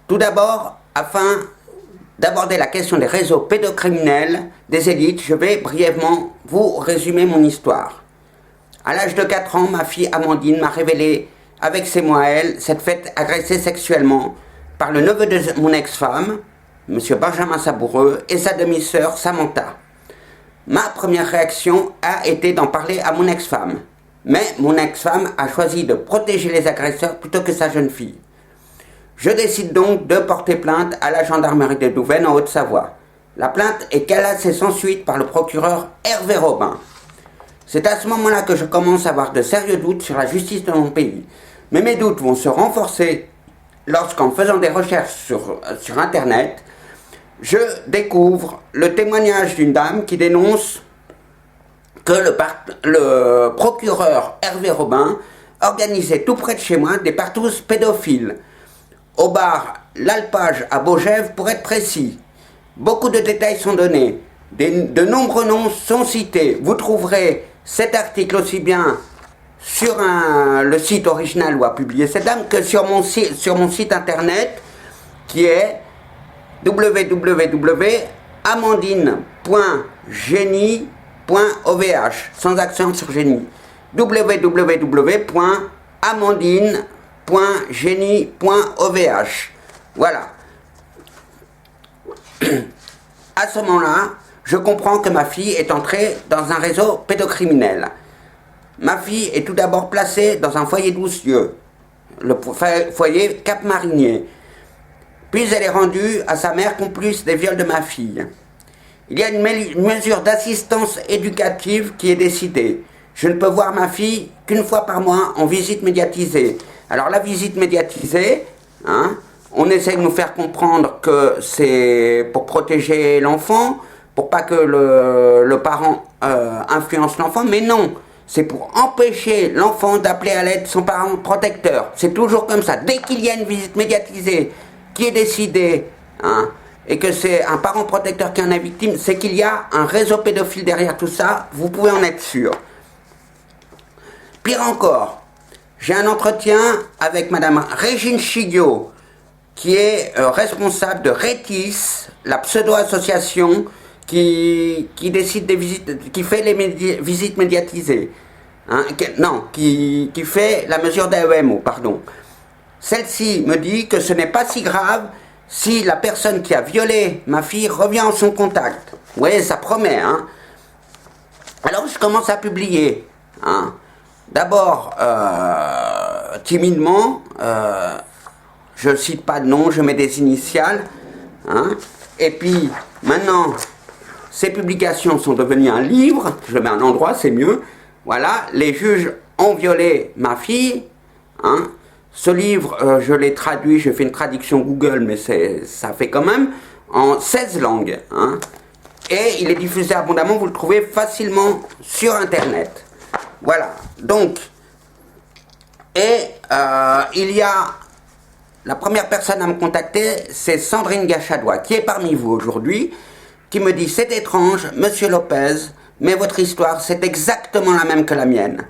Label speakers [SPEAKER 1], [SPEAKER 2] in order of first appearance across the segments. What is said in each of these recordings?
[SPEAKER 1] Tout d'abord, afin d'aborder la question des réseaux pédocriminels des élites, je vais brièvement vous résumer mon histoire. À l'âge de 4 ans, ma fille Amandine m'a révélé, avec ses mots à elle, s'être faite agresser sexuellement par le neveu de mon ex-femme, M. Benjamin Saboureux, et sa demi-sœur Samantha. Ma première réaction a été d'en parler à mon ex-femme. Mais mon ex-femme a choisi de protéger les agresseurs plutôt que sa jeune fille. Je décide donc de porter plainte à la gendarmerie de Douvaine en Haute-Savoie. La plainte est classée sans suite par le procureur Hervé Robin. C'est à ce moment-là que je commence à avoir de sérieux doutes sur la justice de mon pays. Mais mes doutes vont se renforcer lorsqu'en faisant des recherches sur Internet, je découvre le témoignage d'une dame qui dénonce que le procureur Hervé Robin organisait tout près de chez moi des partous pédophiles, au bar L'Alpage à Baugève pour être précis. Beaucoup de détails sont donnés, de nombreux noms sont cités. Vous trouverez cet article aussi bien sur le site original où a publié cette dame que sur mon site internet qui est www.amandine.génie.ovh sans accent sur génie. www.amandine.génie.ovh. Voilà. À ce moment-là, je comprends que ma fille est entrée dans un réseau pédocriminel. Ma fille est tout d'abord placée dans un foyer d'Oussieux, le foyer Cap-Marinier. Puis elle est rendue à sa mère complice des viols de ma fille. Il y a une mesure d'assistance éducative qui est décidée. Je ne peux voir ma fille qu'une fois par mois en visite médiatisée. Alors la visite médiatisée, on essaie de nous faire comprendre que c'est pour protéger l'enfant, pour pas que le parent influence l'enfant, mais non, c'est pour empêcher l'enfant d'appeler à l'aide son parent protecteur. C'est toujours comme ça. Dès qu'il y a une visite médiatisée qui est décidée, et que c'est un parent protecteur qui en est victime, c'est qu'il y a un réseau pédophile derrière tout ça, vous pouvez en être sûr. Pire encore, j'ai un entretien avec Madame Régine Chigiot, qui est responsable de Rétis, la pseudo-association qui décide des visites, qui fait les visites médiatisées, qui fait la mesure d'AEMO, pardon. Celle-ci me dit que ce n'est pas si grave si la personne qui a violé ma fille revient en son contact. Vous voyez, ça promet, Alors je commence à publier, D'abord, timidement, je ne cite pas de nom, je mets des initiales, Et puis, maintenant, ces publications sont devenues un livre, je mets un endroit, c'est mieux. Voilà, les juges ont violé ma fille, Ce livre, je l'ai traduit, j'ai fait une traduction Google, mais ça fait quand même, en 16 langues. Et il est diffusé abondamment, vous le trouvez facilement sur Internet. Voilà, donc, il y a, la première personne à me contacter, c'est Sandrine Gachadois, qui est parmi vous aujourd'hui, qui me dit, c'est étrange, Monsieur Lopez, mais votre histoire, c'est exactement la même que la mienne.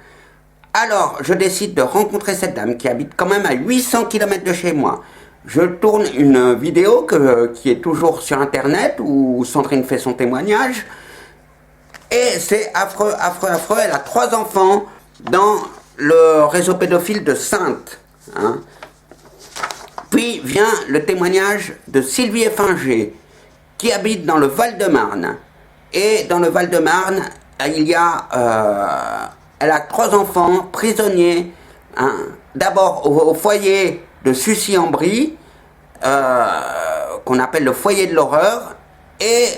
[SPEAKER 1] Alors, je décide de rencontrer cette dame qui habite quand même à 800 km de chez moi. Je tourne une vidéo qui est toujours sur Internet, où Sandrine fait son témoignage. Et c'est affreux, affreux, affreux. Elle a 3 enfants dans le réseau pédophile de Saintes. Puis vient le témoignage de Sylvie Effinger, qui habite dans le Val-de-Marne. Et dans le Val-de-Marne, il y a... elle a 3 enfants prisonniers, d'abord au foyer de Sucy-en-Brie, qu'on appelle le foyer de l'horreur, et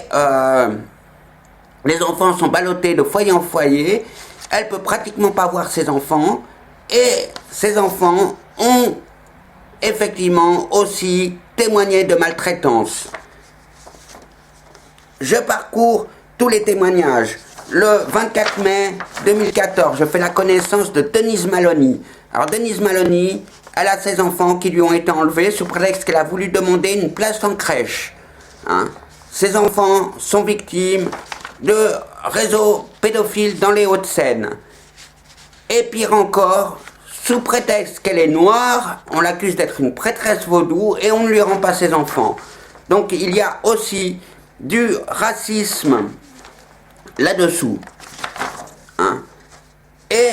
[SPEAKER 1] les enfants sont ballottés de foyer en foyer, elle peut pratiquement pas voir ses enfants, et ses enfants ont effectivement aussi témoigné de maltraitance. Je parcours tous les témoignages. Le 24 mai 2014, je fais la connaissance de Denise Maloney. Alors Denise Maloney, elle a ses enfants qui lui ont été enlevés sous prétexte qu'elle a voulu demander une place en crèche. Ces enfants sont victimes de réseaux pédophiles dans les Hauts-de-Seine. Et pire encore, sous prétexte qu'elle est noire, on l'accuse d'être une prêtresse vaudou et on ne lui rend pas ses enfants. Donc il y a aussi du racisme là-dessous. Hein. Et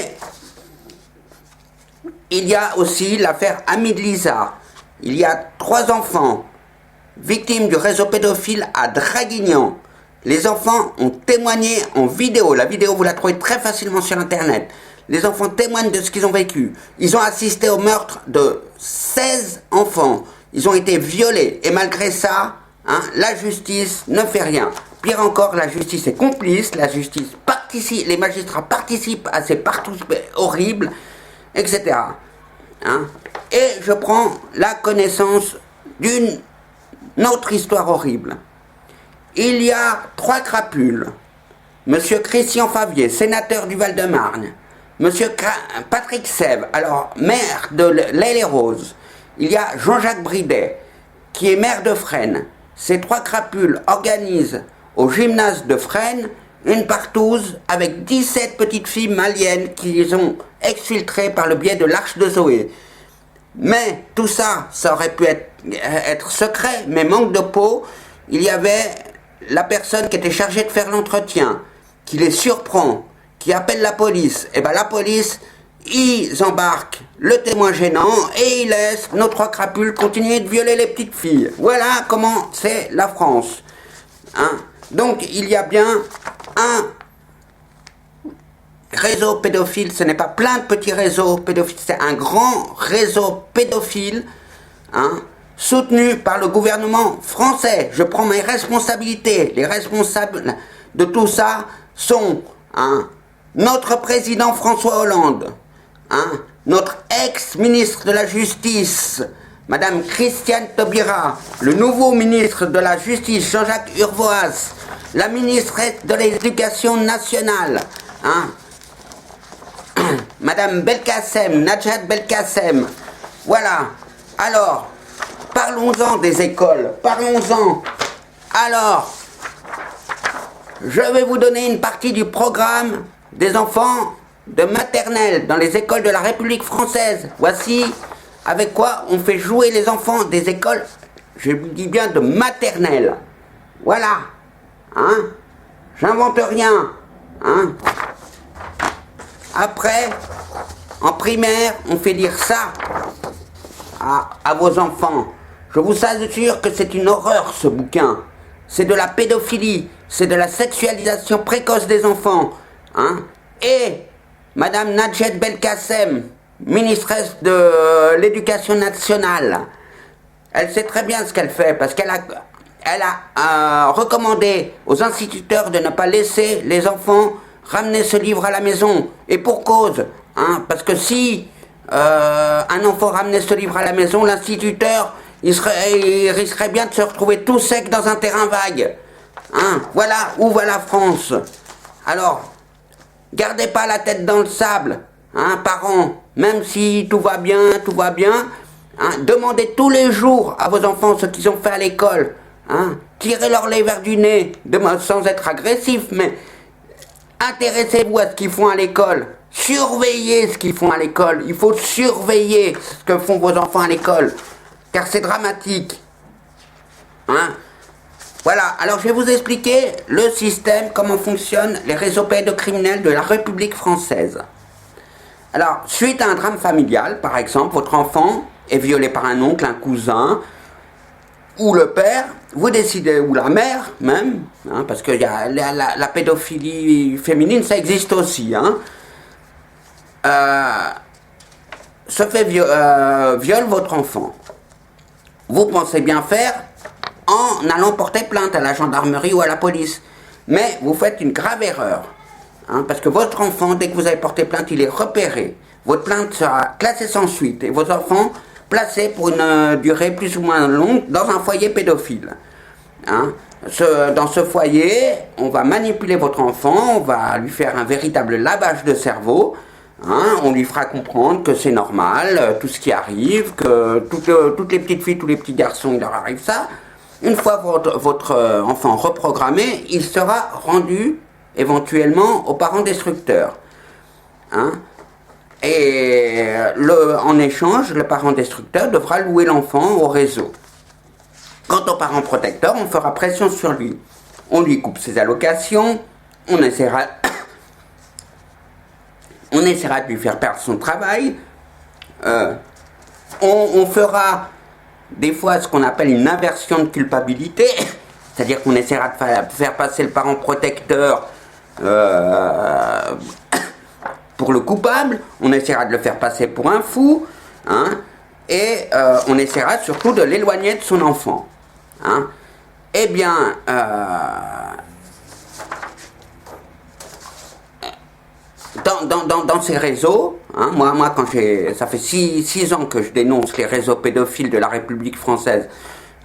[SPEAKER 1] il y a aussi l'affaire Hamid Lisa. Il y a 3 enfants victimes du réseau pédophile à Draguignan. Les enfants ont témoigné en vidéo. La vidéo, vous la trouvez très facilement sur Internet. Les enfants témoignent de ce qu'ils ont vécu. Ils ont assisté au meurtre de 16 enfants. Ils ont été violés. Et malgré ça, hein, la justice ne fait rien. Pire encore, la justice est complice. La justice participe, les magistrats participent à ces partout horribles, etc. Hein. Et je prends la connaissance d'une autre histoire horrible. Il y a 3 crapules. Monsieur Christian Favier, sénateur du Val-de-Marne. Monsieur Patrick Sèvres, alors maire de l'Aile-et-Rose. Il y a Jean-Jacques Bridet, qui est maire de Fresnes. Ces 3 crapules organisent au gymnase de Fresnes une partouze avec 17 petites filles maliennes qui les ont exfiltrées par le biais de l'Arche de Zoé. Mais tout ça, ça aurait pu être secret, mais manque de peau. Il y avait la personne qui était chargée de faire l'entretien, qui les surprend, qui appelle la police. Et bien la police, ils embarquent le témoin gênant et ils laissent nos 3 crapules continuer de violer les petites filles. Voilà comment c'est la France. Hein? Donc il y a bien un réseau pédophile, ce n'est pas plein de petits réseaux pédophiles, c'est un grand réseau pédophile, hein, soutenu par le gouvernement français. Je prends mes responsabilités. Les responsables de tout ça sont hein, notre président François Hollande, hein, notre ex-ministre de la Justice, Madame Christiane Taubira, le nouveau ministre de la Justice, Jean-Jacques Urvoas, la ministre de l'Éducation nationale, hein, Madame Belkacem, Najat Belkacem. Voilà. Alors, parlons-en des écoles. Parlons-en. Alors, je vais vous donner une partie du programme des enfants de maternelle dans les écoles de la République française. Voici avec quoi on fait jouer les enfants des écoles, je vous dis bien de maternelle. Voilà. Hein? J'invente rien. Hein? Après, en primaire, on fait lire ça à vos enfants. Je vous assure que c'est une horreur, ce bouquin. C'est de la pédophilie, c'est de la sexualisation précoce des enfants. Hein? Et Madame Najat Belkacem, ministresse de l'Éducation nationale, elle sait très bien ce qu'elle fait, parce qu'elle a recommandé aux instituteurs de ne pas laisser les enfants ramener ce livre à la maison. Et pour cause, hein, parce que si un enfant ramenait ce livre à la maison, l'instituteur, il risquerait bien de se retrouver tout sec dans un terrain vague. Hein, voilà où va la France. Alors, gardez pas la tête dans le sable, hein, parents, même si tout va bien, hein, demandez tous les jours à vos enfants ce qu'ils ont fait à l'école. Hein, tirez-leur les verres du nez, sans être agressif, mais intéressez-vous à ce qu'ils font à l'école. Surveillez ce qu'ils font à l'école. Il faut surveiller ce que font vos enfants à l'école, car c'est dramatique. Hein? Voilà, alors je vais vous expliquer le système, comment fonctionnent les réseaux pédocriminels de la République française. Alors, suite à un drame familial, par exemple, votre enfant est violé par un oncle, un cousin, ou le père, vous décidez, ou la mère même, hein, parce que y a la pédophilie féminine, ça existe aussi, hein, viole votre enfant. Vous pensez bien faire en allant porter plainte à la gendarmerie ou à la police. Mais vous faites une grave erreur. Hein, parce que votre enfant, dès que vous avez porté plainte, il est repéré. Votre plainte sera classée sans suite. Et vos enfants placés pour une durée plus ou moins longue dans un foyer pédophile. Hein, dans ce foyer, on va manipuler votre enfant, on va lui faire un véritable lavage de cerveau. Hein, on lui fera comprendre que c'est normal, tout ce qui arrive, que toutes les petites filles, tous les petits garçons, il leur arrive ça. Une fois votre enfant reprogrammé, il sera rendu éventuellement aux parents destructeurs. Hein? Et en échange, le parent destructeur devra louer l'enfant au réseau. Quant au parent protecteur, on fera pression sur lui. On lui coupe ses allocations, on essaiera de lui faire perdre son travail, on fera des fois ce qu'on appelle une inversion de culpabilité, c'est-à-dire qu'on essaiera de faire passer le parent protecteur pour le coupable, on essaiera de le faire passer pour un fou, hein, et on essaiera surtout de l'éloigner de son enfant. Hein. Eh bien, dans ces réseaux, hein, moi quand ça fait 6 ans que je dénonce les réseaux pédophiles de la République française,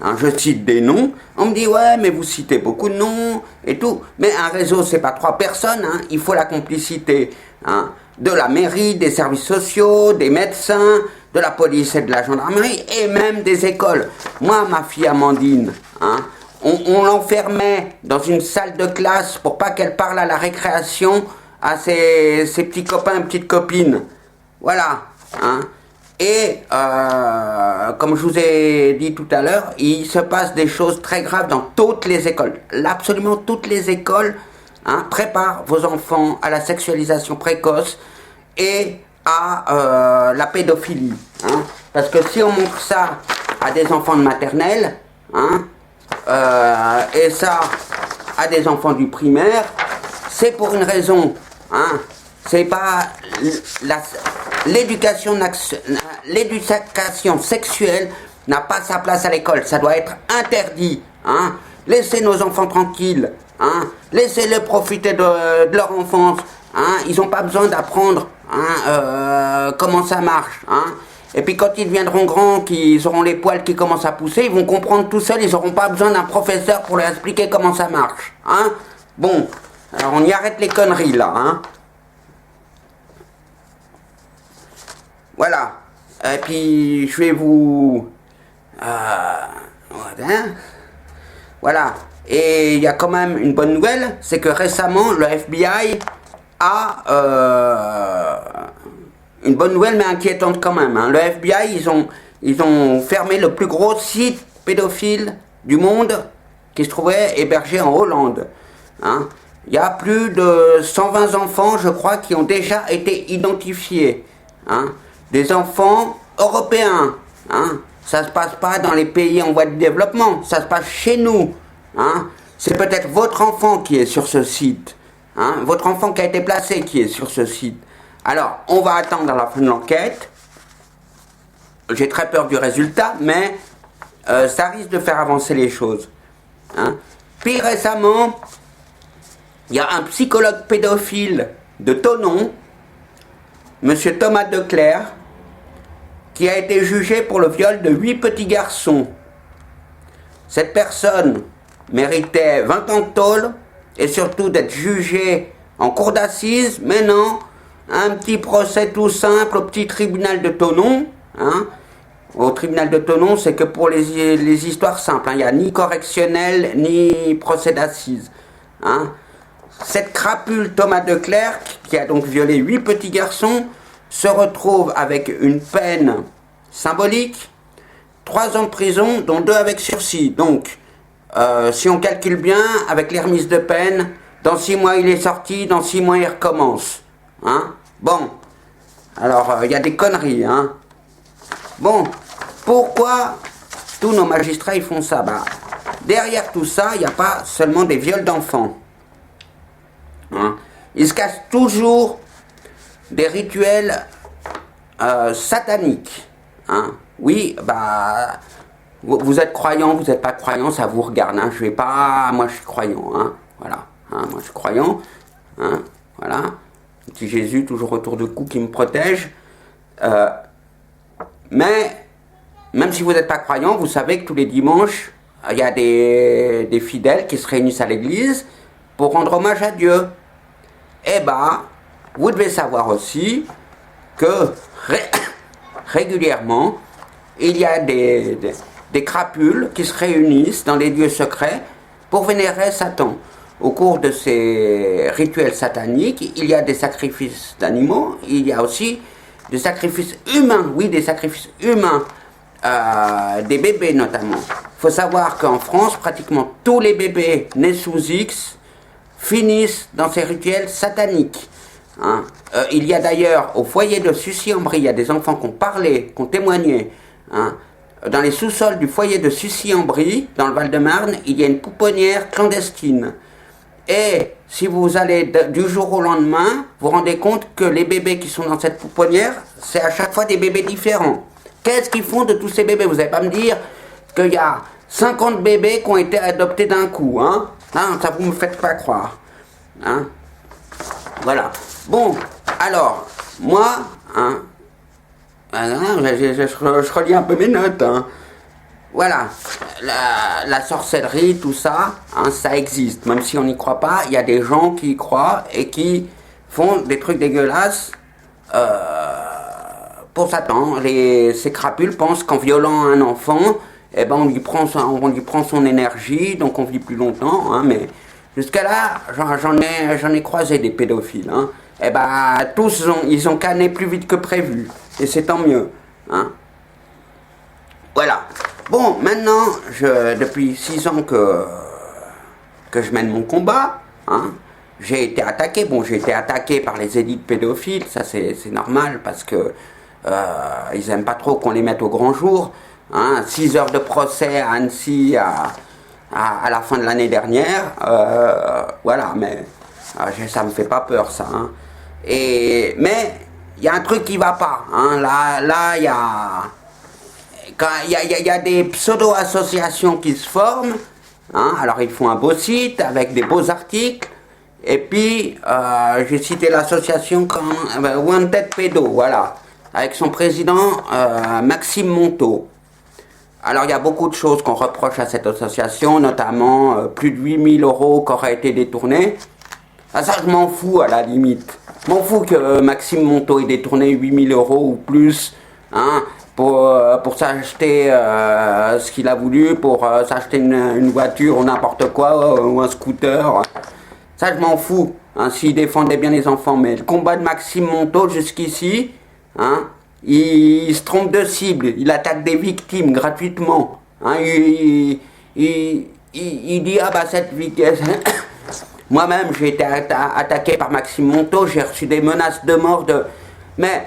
[SPEAKER 1] hein, je cite des noms, on me dit ouais mais vous citez beaucoup de noms et tout, mais un réseau c'est pas 3 personnes, hein, il faut la complicité, hein, de la mairie, des services sociaux, des médecins, de la police et de la gendarmerie et même des écoles. Moi ma fille Amandine, hein, on l'enfermait dans une salle de classe pour pas qu'elle parle à la récréation à ses petits copains et petites copines. Voilà. Hein. Et comme je vous ai dit tout à l'heure, il se passe des choses très graves dans toutes les écoles. Absolument toutes les écoles, hein, préparent vos enfants à la sexualisation précoce et à la pédophilie. Hein. Parce que si on montre ça à des enfants de maternelle, hein, et ça à des enfants du primaire, c'est pour une raison. Hein, c'est pas l'éducation sexuelle n'a pas sa place à l'école, ça doit être interdit. Hein. Laissez nos enfants tranquilles, hein. Laissez-les profiter de leur enfance. Hein. Ils n'ont pas besoin d'apprendre, hein, comment ça marche. Hein. Et puis quand ils deviendront grands, qu'ils auront les poils qui commencent à pousser, ils vont comprendre tout seuls, ils n'auront pas besoin d'un professeur pour leur expliquer comment ça marche. Hein. Bon. Alors on y arrête les conneries là, hein. Voilà. Et puis je vais vous... voilà. Et il y a quand même une bonne nouvelle, c'est que récemment le FBI a... une bonne nouvelle mais inquiétante quand même. Hein. Le FBI, ils ont fermé le plus gros site pédophile du monde qui se trouvait hébergé en Hollande. Hein. Il y a plus de 120 enfants, je crois, qui ont déjà été identifiés. Hein. Des enfants européens. Hein. Ça ne se passe pas dans les pays en voie de développement, ça se passe chez nous. Hein. C'est peut-être votre enfant qui est sur ce site. Hein. Votre enfant qui a été placé qui est sur ce site. Alors, on va attendre la fin de l'enquête. J'ai très peur du résultat, mais ça risque de faire avancer les choses. Hein. Puis récemment... il y a un psychologue pédophile de Thonon, M. Thomas Declercq, qui a été jugé pour le viol de 8 petits garçons. Cette personne méritait 20 ans de tôle et surtout d'être jugée en cour d'assises, mais non, un petit procès tout simple au petit tribunal de Thonon. Hein. Au tribunal de Thonon, c'est que pour les histoires simples, hein. Il n'y a ni correctionnel ni procès d'assises. Hein. Cette crapule Thomas Declercq, qui a donc violé 8 petits garçons, se retrouve avec une peine symbolique, 3 ans de prison, dont 2 avec sursis. Donc, si on calcule bien, avec les remises de peine, dans 6 mois il est sorti, dans 6 mois il recommence. Hein. Bon, alors il y a des conneries. Hein. Bon, pourquoi tous nos magistrats ils font ça? Bah, derrière tout ça, il n'y a pas seulement des viols d'enfants. Hein. Il se cache toujours des rituels sataniques. Hein. Oui, bah, vous êtes croyant, vous n'êtes pas croyant, ça vous regarde. Hein. Je vais pas, moi je suis croyant. Hein. Voilà, hein. Moi je suis croyant. Hein. Voilà, petit Jésus toujours autour de cou qui me protège. Mais même si vous n'êtes pas croyant, vous savez que tous les dimanches, il y a des fidèles qui se réunissent à l'église pour rendre hommage à Dieu. Eh bien, vous devez savoir aussi que régulièrement, il y a des crapules qui se réunissent dans les lieux secrets pour vénérer Satan. Au cours de ces rituels sataniques, il y a des sacrifices d'animaux, il y a aussi de sacrifices humains, oui, des sacrifices humains, des bébés notamment. Il faut savoir qu'en France, pratiquement tous les bébés nés sous X finissent dans ces rituels sataniques. Hein. Il y a d'ailleurs au foyer de Sucy-en-Brie, il y a des enfants qui ont parlé, qui ont témoigné. Hein. Dans les sous-sols du foyer de Sucy-en-Brie, dans le Val-de-Marne, il y a une pouponnière clandestine. Et si vous allez du jour au lendemain, vous vous rendez compte que les bébés qui sont dans cette pouponnière, c'est à chaque fois des bébés différents. Qu'est-ce qu'ils font de tous ces bébés? Vous n'allez pas me dire qu'il y a 50 bébés qui ont été adoptés d'un coup, hein? Non, ça vous me faites pas croire. Hein? Voilà. Bon, alors, moi, hein, je relis un peu mes notes, hein. Voilà, la sorcellerie, tout ça, hein, ça existe. Même si on n'y croit pas, il y a des gens qui y croient et qui font des trucs dégueulasses pour Satan. Ces crapules pensent qu'en violant un enfant, eh ben on lui prend son énergie, donc on vit plus longtemps. Hein, mais jusqu'à là, j'en ai croisé des pédophiles. Hein. Eh ben tous, ils ont canné plus vite que prévu. Et c'est tant mieux. Hein. Voilà. Bon, maintenant, depuis 6 ans que je mène mon combat, hein, j'ai été attaqué. Bon, j'ai été attaqué par les élites pédophiles, ça c'est normal parce que ils aiment pas trop qu'on les mette au grand jour. Hein, 6 heures de procès à Annecy à la fin de l'année dernière. Voilà, mais ça me fait pas peur ça. Hein. Mais il y a un truc qui va pas. Hein, là, il y a... Il y a des pseudo-associations qui se forment, hein, alors ils font un beau site avec des beaux articles, et puis j'ai cité l'association Wanted Pédo, voilà, avec son président Maxime Monteau. Alors il y a beaucoup de choses qu'on reproche à cette association, notamment plus de 8000 € qui auraient été détournés. Ah, ça je m'en fous à la limite, je m'en fous que Maxime Monteau ait détourné 8000 € ou plus, hein, pour s'acheter ce qu'il a voulu, pour s'acheter une voiture ou n'importe quoi, ou un scooter. Ça, je m'en fous, hein, s'il défendait bien les enfants. Mais le combat de Maxime Monteau, jusqu'ici, hein, il se trompe de cible. Il attaque des victimes gratuitement. Hein, il dit, ah bah cette victime... Moi-même, j'ai été attaqué par Maxime Monteau, j'ai reçu des menaces de mort Mais...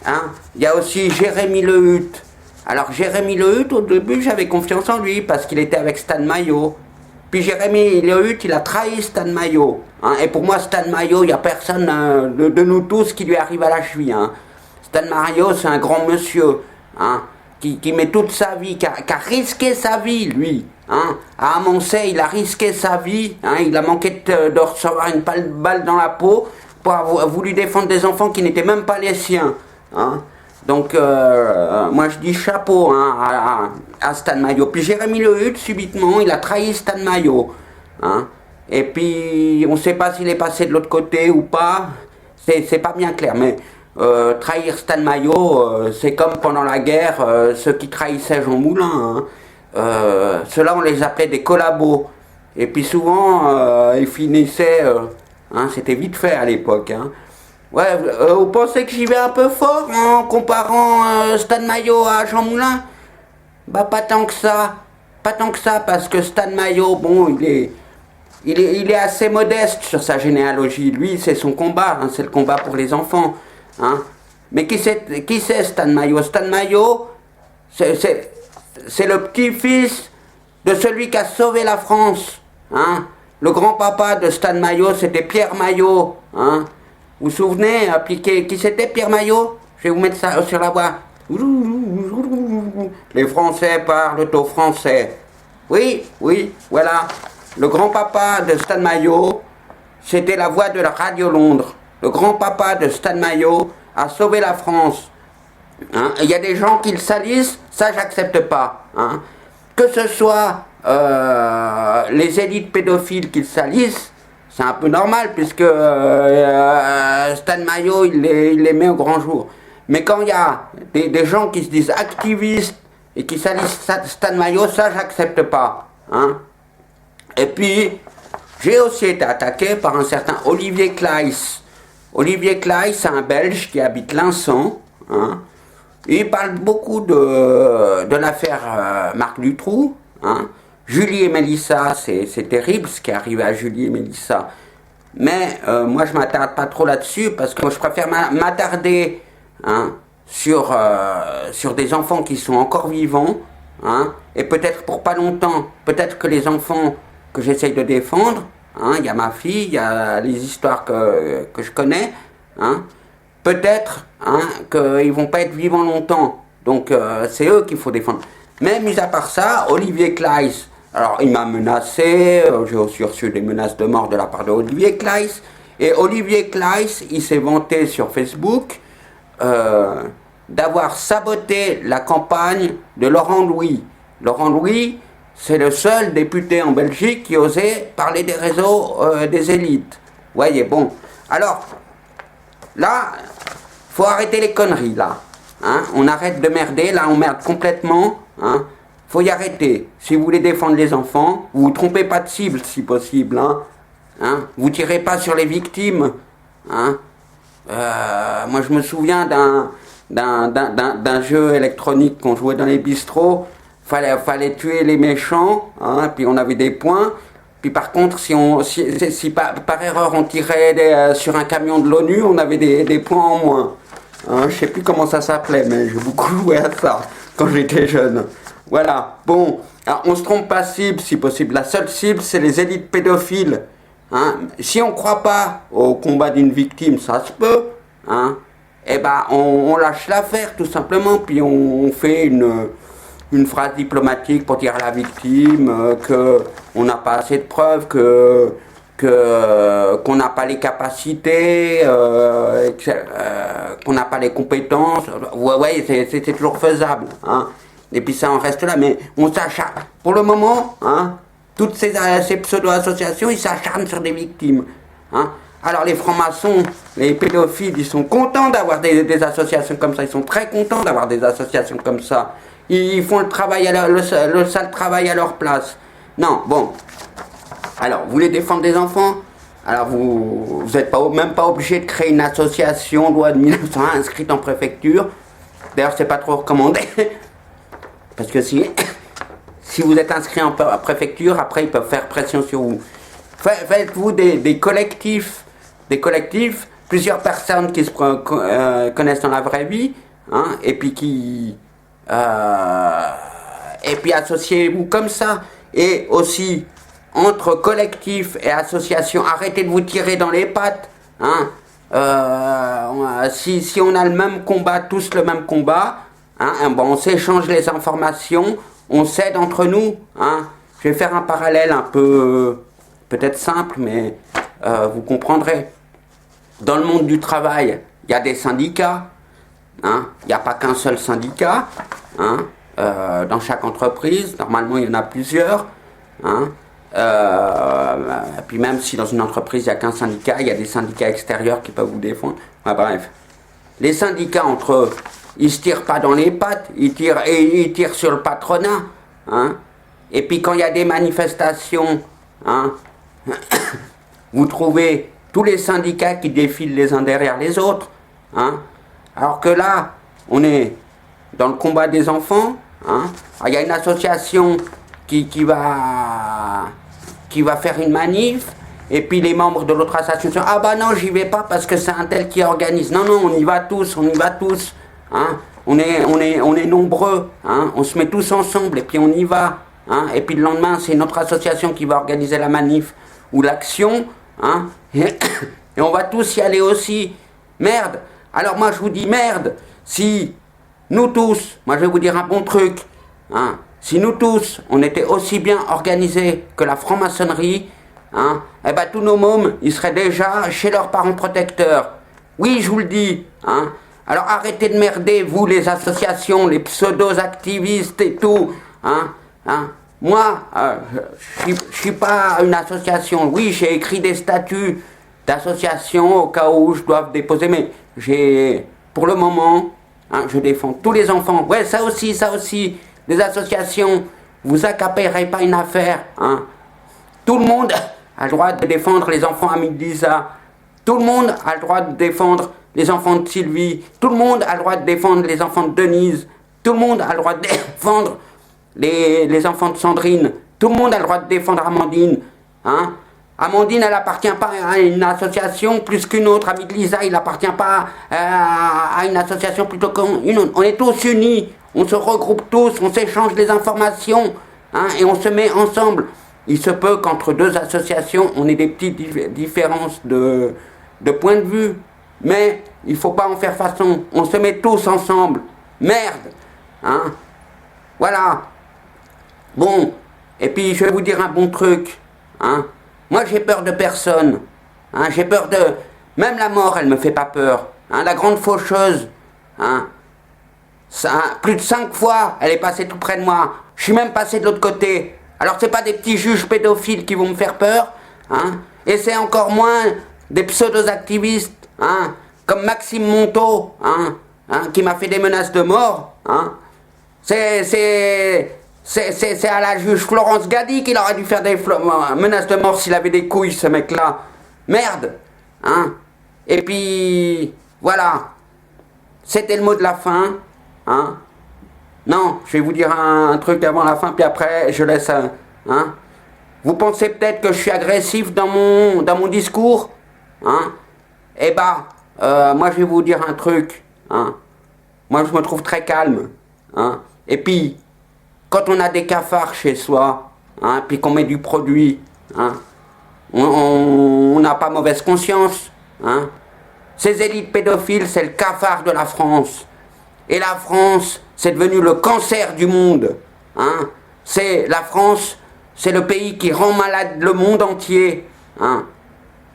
[SPEAKER 1] Hein, il y a aussi Jérémy Lehutte. Alors Jérémy Lehutte, au début, j'avais confiance en lui parce qu'il était avec Stan Mayo. Puis Jérémy Lehutte, il a trahi Stan Mayo. Hein, et pour moi, Stan Mayo, il n'y a personne de nous tous qui lui arrive à la cheville. Hein. Stan Mayo, c'est un grand monsieur, hein, qui met toute sa vie, qui a risqué sa vie, lui. Hein. À Amoncey, il a risqué sa vie. Hein, il a manqué de recevoir une balle dans la peau pour avoir voulu défendre des enfants qui n'étaient même pas les siens. Hein. Donc, moi je dis chapeau, hein, à Stan Mayo. Puis Jérémy Lehutte, subitement, il a trahi Stan Mayo. Hein. Et puis, on ne sait pas s'il est passé de l'autre côté ou pas. C'est pas bien clair, mais trahir Stan Mayo, c'est comme pendant la guerre, ceux qui trahissaient Jean Moulin. Hein. Ceux-là, on les appelait des collabos. Et puis souvent, ils finissaient... hein, c'était vite fait à l'époque. Hein. Ouais, vous pensez que j'y vais un peu fort en comparant Stan Mayo à Jean Moulin? Bah pas tant que ça. Pas tant que ça, parce que Stan Mayo, bon, il est assez modeste sur sa généalogie. Lui, c'est son combat, hein, c'est le combat pour les enfants. Hein. Mais qui c'est Stan Mayo? Stan Mayo, c'est le petit-fils de celui qui a sauvé la France. Hein. Le grand-papa de Stan Mayo, c'était Pierre Maillot. Hein. Vous vous souvenez, qui c'était Pierre Maillot? Je vais vous mettre ça sur la voix. Les Français parlent au français. Oui, voilà. Le grand-papa de Stan Mayo, c'était la voix de la Radio Londres. Le grand-papa de Stan Mayo a sauvé la France. Hein. Il y a des gens qui le salissent, ça j'accepte pas. Hein. Que ce soit les élites pédophiles qui le salissent, c'est un peu normal puisque Stan Mayo il les met au grand jour. Mais quand il y a des gens qui se disent activistes et qui salissent Stan Mayo, ça j'accepte pas. Hein. Et puis j'ai aussi été attaqué par un certain Olivier Claes. Olivier Klein, c'est un Belge qui habite Linsant. Hein. Il parle beaucoup de l'affaire Marc Dutroux. Hein. Julie et Mélissa, c'est terrible ce qui est arrivé à Julie et Mélissa. Mais moi, je ne m'attarde pas trop là-dessus parce que je préfère m'attarder hein, sur des enfants qui sont encore vivants. Hein, et peut-être pour pas longtemps, peut-être que les enfants que j'essaye de défendre, hein, y a ma fille, il y a les histoires que je connais, hein, peut-être hein, qu'ils vont pas être vivants longtemps. Donc c'est eux qu'il faut défendre. Mais mis à part ça, Olivier Kleis, alors il m'a menacé, j'ai aussi reçu des menaces de mort de la part de Olivier Kleis. Et Olivier Kleis, il s'est vanté sur Facebook d'avoir saboté la campagne de Laurent Louis. Laurent Louis, c'est le seul député en Belgique qui osait parler des réseaux des élites. Voyez, bon. Alors, là, faut arrêter les conneries, là. Hein, on arrête de merder, là, on merde complètement. Hein. Faut y arrêter. Si vous voulez défendre les enfants, vous vous trompez pas de cible, si possible. Hein. Hein. Vous tirez pas sur les victimes. Hein. Moi, je me souviens d'un jeu électronique qu'on jouait dans les bistrots. Fallait tuer les méchants, hein, puis on avait des points. Puis par contre, si par erreur on tirait sur un camion de l'ONU, on avait des points en moins. Hein, je sais plus comment ça s'appelait, mais j'ai beaucoup joué à ça quand j'étais jeune. Voilà. Bon, alors, on se trompe pas cible, si possible. La seule cible, c'est les élites pédophiles. Hein. Si on croit pas au combat d'une victime, ça se peut. Hein. Eh ben, on lâche l'affaire, tout simplement, puis on fait une phrase diplomatique pour dire à la victime qu'on n'a pas assez de preuves, qu'on n'a pas les capacités, qu'on n'a pas les compétences. Ouais, c'est toujours faisable. Hein. Et puis ça en reste là, mais on s'acharne. Pour le moment, hein, toutes ces pseudo-associations, ils s'acharnent sur des victimes. Hein. Alors les francs-maçons, les pédophiles, ils sont contents d'avoir des associations comme ça. Ils sont très contents d'avoir des associations comme ça. Ils font le sale travail à leur place. Non, bon. Alors, vous voulez défendre des enfants? Alors, vous n'êtes même pas obligé de créer une association, loi de 1901, inscrite en préfecture. D'ailleurs, c'est pas trop recommandé. Parce que si vous êtes inscrit en préfecture, après, ils peuvent faire pression sur vous. Faites-vous des collectifs, plusieurs personnes qui se connaissent dans la vraie vie, hein, et puis et puis associez-vous comme ça. Et aussi, entre collectifs et associations, arrêtez de vous tirer dans les pattes. Hein. Si on a le même combat, tous le même combat, hein, bon, on s'échange les informations, on s'aide entre nous. Hein. Je vais faire un parallèle un peu, peut-être simple, mais vous comprendrez. Dans le monde du travail, il y a des syndicats. Hein. Il n'y a pas qu'un seul syndicat. Hein. Dans chaque entreprise, normalement il y en a plusieurs. Hein. Puis même si dans une entreprise il n'y a qu'un syndicat, il y a des syndicats extérieurs qui peuvent vous défendre. Bref, les syndicats entre eux, ils se tirent pas dans les pattes, ils tirent sur le patronat. Hein. Et puis quand il y a des manifestations, hein, vous trouvez tous les syndicats qui défilent les uns derrière les autres. Hein. Alors que là, on est dans le combat des enfants. Hein. Il y a une association qui va faire une manif, et puis les membres de l'autre association, ah bah non, j'y vais pas parce que c'est un tel qui organise. Non, on y va tous. Hein. On est nombreux, hein. On se met tous ensemble et puis on y va. Hein. Et puis le lendemain, c'est une autre association qui va organiser la manif ou l'action. Hein. Et on va tous y aller aussi. Merde. Alors moi je vous dis merde, si nous tous, moi je vais vous dire un bon truc, hein, si nous tous, on était aussi bien organisés que la franc-maçonnerie, hein, eh ben tous nos mômes, ils seraient déjà chez leurs parents protecteurs. Oui, je vous le dis. Hein. Alors arrêtez de merder, vous les associations, les pseudo-activistes et tout. Hein, hein. Moi, je suis pas une association. Oui, j'ai écrit des statuts d'association au cas où je dois déposer, mais pour le moment, hein, je défends tous les enfants. Ouais, ça aussi, les associations, vous accaparez pas une affaire. Hein. Tout le monde a le droit de défendre les enfants amis de Lisa. Tout le monde a le droit de défendre les enfants de Sylvie. Tout le monde a le droit de défendre les enfants de Denise. Tout le monde a le droit de défendre les enfants de Sandrine. Tout le monde a le droit de défendre Amandine. Hein? Amandine, elle n'appartient pas à une association plus qu'une autre. Ami de Lisa, il n'appartient pas à une association plutôt qu'une autre. On est tous unis. On se regroupe tous. On s'échange les informations. Hein, et on se met ensemble. Il se peut qu'entre deux associations, on ait des petites différences de point de vue. Mais il ne faut pas en faire façon. On se met tous ensemble. Merde. Hein? Voilà. Bon. Et puis, je vais vous dire un bon truc. Hein? Moi, j'ai peur de personne. Hein? J'ai peur de... Même la mort, elle me fait pas peur. Hein? La grande faucheuse. Hein? Plus de 5 fois, elle est passée tout près de moi. Je suis même passé de l'autre côté. Alors, c'est pas des petits juges pédophiles qui vont me faire peur. Hein? Et c'est encore moins des pseudo-activistes. Hein? Comme Maxime Monteau. Hein? Hein? Qui m'a fait des menaces de mort. Hein? C'est à la juge Florence Gadi qu'il aurait dû faire des menaces de mort s'il avait des couilles, ce mec-là. Merde. Hein? Et puis, voilà. C'était le mot de la fin. Hein? Non, je vais vous dire un truc avant la fin, puis après, je laisse... Hein? Vous pensez peut-être que je suis agressif dans mon discours? Hein? Eh ben, moi, je vais vous dire un truc. Hein? Moi, je me trouve très calme. Hein? Et puis... Quand on a des cafards chez soi, hein, puis qu'on met du produit, hein, on n'a pas mauvaise conscience. Hein. Ces élites pédophiles, c'est le cafard de la France. Et la France, c'est devenu le cancer du monde. Hein. La France, c'est le pays qui rend malade le monde entier. Hein,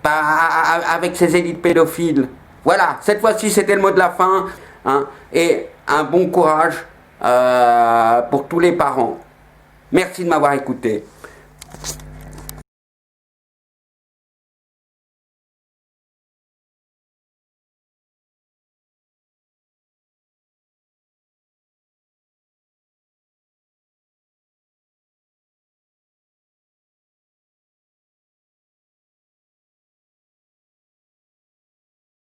[SPEAKER 1] avec ces élites pédophiles. Voilà, cette fois-ci, c'était le mot de la fin. Hein, et un bon courage. Pour tous les parents. Merci de m'avoir écouté.